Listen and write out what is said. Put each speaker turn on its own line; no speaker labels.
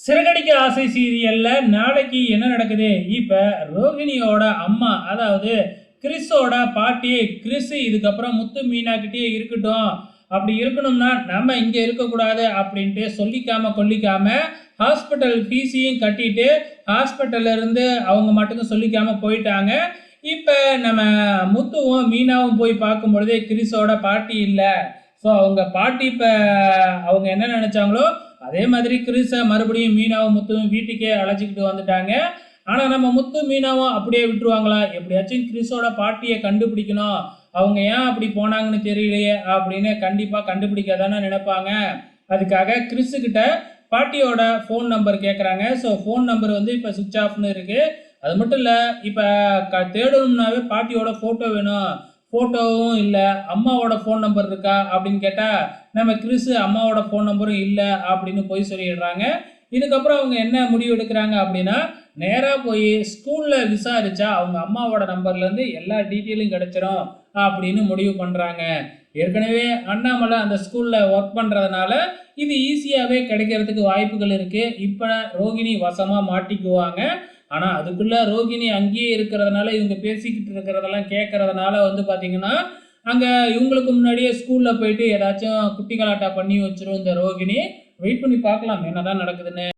சிறகடிக்க ஆசை சீரியல்ல நாளைக்கு என்ன நடக்குது? இப்ப ரோகிணியோட அம்மா, அதாவது கிறிஸோட பாட்டி, கிறிஸ் இதுக்கப்புறம் முத்து மீனா கிட்டயே இருக்கட்டும். அப்படி இருக்கணும்னா நம்ம இங்க இருக்கக்கூடாது அப்படின்ட்டு சொல்லிக்காம கொல்லிக்காம ஹாஸ்பிட்டல் ஃபீஸையும் கட்டிட்டு ஹாஸ்பிட்டல்ல இருந்து அவங்க மட்டும் சொல்லிக்காம போயிட்டாங்க. இப்ப நம்ம முத்துவும் மீனாவும் போய் பார்க்கும் பொழுது கிறிஸோட பாட்டி இல்லை. ஸோ அவங்க பாட்டி இப்ப அவங்க என்ன நினைச்சாங்களோ அதே மாதிரி கிறிஸை மறுபடியும் மீனாவும் முத்துவும் வீட்டுக்கே அழைச்சிக்கிட்டு வந்துட்டாங்க. ஆனால் நம்ம முத்து மீனாவும் அப்படியே விட்டுருவாங்களா? எப்படியாச்சும் கிறிஸோட பாட்டியை கண்டுபிடிக்கணும், அவங்க ஏன் அப்படி போனாங்கன்னு தெரியலையே அப்படின்னு கண்டிப்பாக கண்டுபிடிக்க தானே நினைப்பாங்க. அதுக்காக கிறிஸுக்கிட்ட பாட்டியோட ஃபோன் நம்பர் கேட்குறாங்க. ஸோ ஃபோன் நம்பர் வந்து இப்போ சுவிட்ச் ஆஃப்னு இருக்குது. அது மட்டும் இல்லை, இப்போ தேடணும்னாவே பாட்டியோட ஃபோட்டோ வேணும். ஃபோட்டோவும் இல்லை. அம்மாவோட ஃபோன் நம்பர் இருக்கா அப்படின்னு கேட்டால் நம்ம கிறிஸ் அம்மாவோட ஃபோன் நம்பரும் இல்லை அப்படின்னு போய் சொல்லிடுறாங்க. இதுக்கப்புறம் அவங்க என்ன முடிவு எடுக்கிறாங்க அப்படின்னா, நேராக போய் ஸ்கூலில் விசாரித்தா அவங்க அம்மாவோட நம்பர்லேருந்து எல்லா டீட்டெயிலும் கிடைச்சிரும் அப்படின்னு முடிவு பண்ணுறாங்க. ஏற்கனவே அண்ணாமலை அந்த ஸ்கூலில் ஒர்க் பண்ணுறதுனால இது ஈஸியாகவே கிடைக்கிறதுக்கு வாய்ப்புகள் இருக்குது. இப்போ ரோகிணி வசமாக மாட்டிக்குவாங்க. ஆனால் அதுக்குள்ளே ரோகிணி அங்கேயே இருக்கிறதுனால இவங்க பேசிக்கிட்டு இருக்கிறதெல்லாம் கேட்கறதுனால வந்து பார்த்தீங்கன்னா, அங்கே இவங்களுக்கு முன்னாடியே ஸ்கூலில் போயிட்டு ஏதாச்சும் குட்டி கலாட்டா பண்ணி வச்சிரும் இந்த ரோகிணி. வெயிட் பண்ணி பார்க்கலாம் என்னதான் நடக்குதுன்னு.